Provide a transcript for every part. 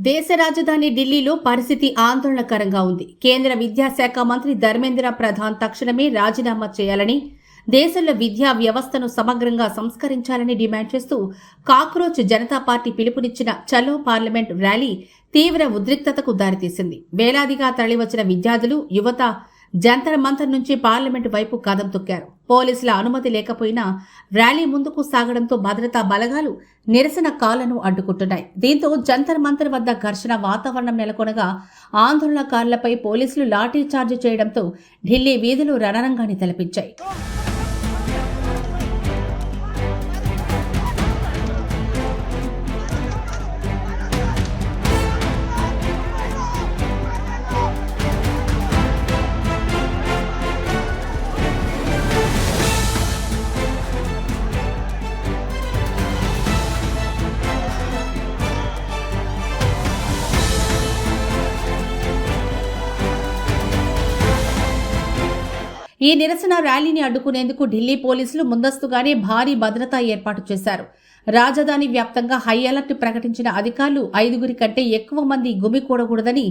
దేశ రాజధాని ఢిల్లీలో పరిస్థితి ఆందోళనకరంగా ఉంది. కేంద్ర విద్యాశాఖ మంత్రి ధర్మేంద్ర ప్రధాన్ తక్షణమే రాజీనామా చేయాలని, దేశంలో విద్యా వ్యవస్థను సమగ్రంగా సంస్కరించాలని డిమాండ్ చేస్తూ కాక్రోచ్ జనతా పార్టీ పిలుపునిచ్చిన చలో పార్లమెంట్ ర్యాలీ తీవ్ర ఉద్రిక్తతకు దారితీసింది. వేలాదిగా తరలివచ్చిన విద్యార్థులు, యువత జంతర్ మంతర్ నుంచి పార్లమెంటు వైపు కదం తొక్కారు. పోలీసుల అనుమతి లేకపోయినా ర్యాలీ ముందుకు సాగడంతో భద్రతా బలగాలు నిరసన కాళ్లను అడ్డుకుంటున్నాయి. దీంతో జంతర్ మంతర్ వద్ద ఘర్షణ వాతావరణం నెలకొనగా ఆందోళనకారులపై పోలీసులు లాఠీ చార్జ్ చేయడంతో ఢిల్లీ వీధులు రణరంగాన్ని తలపించాయి. ఈ నిరసన ర్యాలీని అడ్డుకునేందుకు ఢిల్లీ పోలీసులు ముందస్తుగానే భారీ భద్రతా ఏర్పాటు చేశారు. రాజధాని వ్యాప్తంగా హై అలర్ట్ ప్రకటించిన అధికారులు 5 కంటే ఎక్కువ మంది గుమికూడకూడదని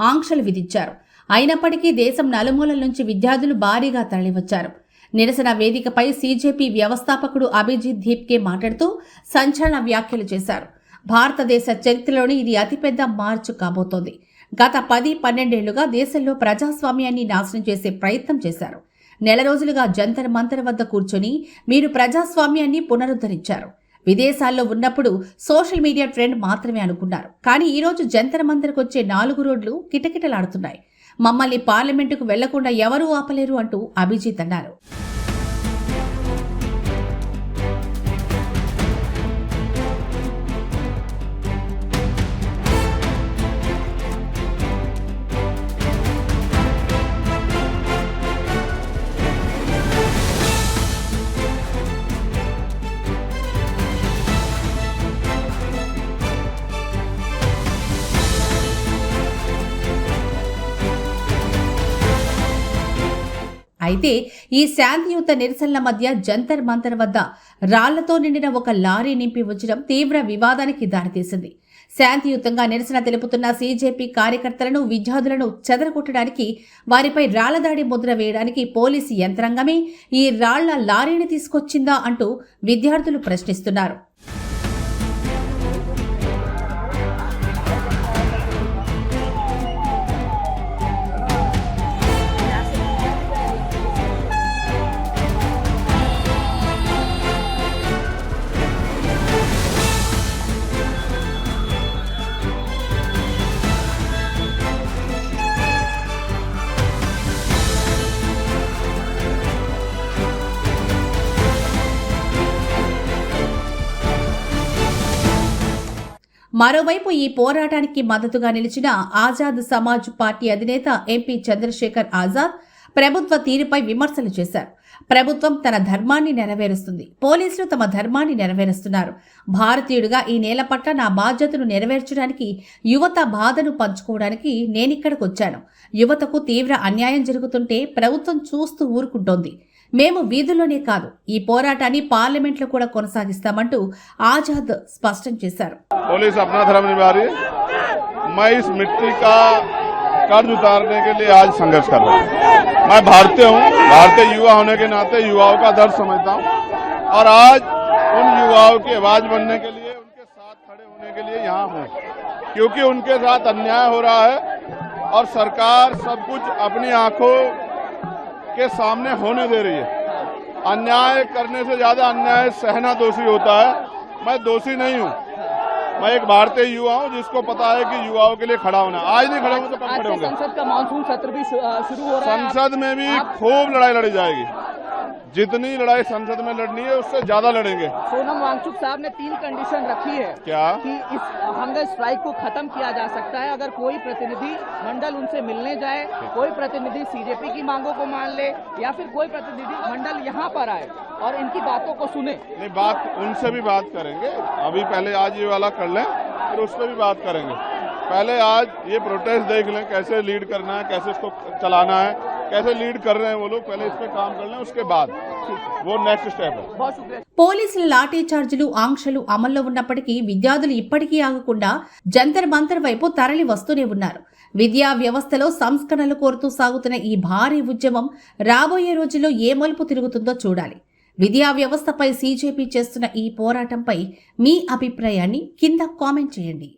ఆంక్షలు విధించారు. అయినప్పటికీ దేశం నలుమూలల నుంచి విద్యార్థులు భారీగా తరలివచ్చారు. నిరసన వేదికపై సీజేపీ వ్యవస్థాపకుడు అభిజిత్ దీప్కే మాట్లాడుతూ సంచలన వ్యాఖ్యలు చేశారు. భారతదేశ చరిత్రలోని ఇది అతిపెద్ద మార్పు కాబోతోంది. గత 10-12 ఏళ్లుగా దేశంలో ప్రజాస్వామ్యాన్ని నాశనం చేసే ప్రయత్నం చేశారు. నెల రోజులుగా జంతర్ మంతర్ వద్ద కూర్చొని మీరు ప్రజాస్వామ్యాన్ని పునరుద్ధరించారు. విదేశాల్లో ఉన్నప్పుడు సోషల్ మీడియా ట్రెండ్ మాత్రమే అనుకున్నారు. కానీ ఈరోజు జంతర్ మంతర్కు వచ్చే 4 రోడ్లు కిటకిటలాడుతున్నాయి. మమ్మల్ని పార్లమెంటుకు వెళ్లకుండా ఎవరూ ఆపలేరు అంటూ అభిజిత్ అన్నారు. అయితే ఈ శాంతియుత నిరసనల మధ్య జంతర్ మంతర్ వద్ద రాళ్లతో నిండిన ఒక లారీ నింపి వచ్చడం తీవ్ర వివాదానికి దారితీసింది. శాంతియుతంగా నిరసన తెలుపుతున్న సీజేపీ కార్యకర్తలను, విద్యార్థులను చెదరగొట్టడానికి, వారిపై రాళ్లదాడి ముద్ర వేయడానికి పోలీసు యంత్రాంగమే ఈ రాళ్ల లారీని తీసుకొచ్చిందా అంటూ విద్యార్థులు ప్రశ్నిస్తున్నారు. మరోవైపు ఈ పోరాటానికి మద్దతుగా నిలిచిన ఆజాద్ సమాజ్ పార్టీ అధినేత ఎంపీ చంద్రశేఖర్ ఆజాద్ ప్రభుత్వ తీరుపై విమర్శలు చేశారు. ప్రభుత్వం తన ధర్మాన్ని నెరవేరుస్తుంది, పోలీసులు తమ ధర్మాన్ని నెరవేరుస్తున్నారు. భారతీయుడిగా ఈ నేల పట్ల నా బాధ్యతను నెరవేర్చడానికి, యువత బాధను పంచుకోవడానికి నేనిక్కడికి వచ్చాను. యువతకు తీవ్ర అన్యాయం జరుగుతుంటే ప్రభుత్వం చూస్తూ ఊరుకుంటోంది. మేము వీధుల్లోనే కాదు, ఈ పోరాటాన్ని పార్లమెంట్లో కూడా కొనసాగిస్తామంటూ ఆజాద్ స్పష్టం చేశారు. పోలీస్ अपना धर्म निभा रही है। मैं इस मिट्टी का कर्ज उतारने के लिए आज संघर्ष कर रहा हूँ। मैं भारतीय हूँ, भारतीय युवा होने के नाते युवाओं का दर्द समझता हूँ और आज उन युवाओं की आवाज बनने के लिए, उनके साथ खड़े होने के लिए यहाँ हूँ, क्योंकि उनके साथ अन्याय हो रहा है और सरकार सब कुछ अपनी आंखों के सामने होने दे रही है। अन्याय करने से ज्यादा अन्याय सहना दोषी होता है। मैं दोषी नहीं हूँ, मैं एक भारतीय युवा हूँ जिसको पता है कि युवाओं के लिए खड़ा होना। आज नहीं खड़े होंगे तो कब खड़े होंगे? संसद का मानसून सत्र भी शुरू हो रहा है। संसद में भी खूब लड़ाई लड़ी जाएगी। जितनी लड़ाई संसद में लड़नी है उससे ज्यादा लड़ेंगे। सोनम वांगचुक साहब ने 3 कंडीशन रखी है। क्या? कि इस हंगर स्ट्राइक को खत्म किया जा सकता है अगर कोई प्रतिनिधि मंडल उनसे मिलने जाए, कोई प्रतिनिधि सीजेपी की मांगों को मान ले या फिर कोई प्रतिनिधि मंडल यहाँ पर आए और इनकी बातों को सुने। नहीं, बात उनसे भी बात करेंगे। अभी पहले आज ये वाला कर लें, फिर उस पर भी बात करेंगे। पहले आज ये प्रोटेस्ट देख लें, कैसे लीड करना है, कैसे इसको चलाना है, कैसे लीड कर रहे हैं वो लोग, पहले इस पे काम कर लें, उसके बाद वो नेक्स्ट स्टेप है। बहुत शुक्रिया। పోలీసుల లాఠీ చార్జీలు ఆంక్షలు అమల్లో ఉన్నప్పటికీ విద్యార్థులు ఇప్పటికీ ఆగకుండా జంతర్ మంతర్ వైపు తరలి వస్తూనే ఉన్నారు. విద్యా వ్యవస్థలో సంస్కరణలు కోరుతూ సాగుతున్న ఈ భారీ ఉద్యమం రాబోయే రోజుల్లో ఏ మలుపు తిరుగుతుందో చూడాలి. విద్యా వ్యవస్థపై సీజేపీ చేస్తున్న ఈ పోరాటంపై మీ అభిప్రాయాన్ని కింద కామెంట్ చేయండి.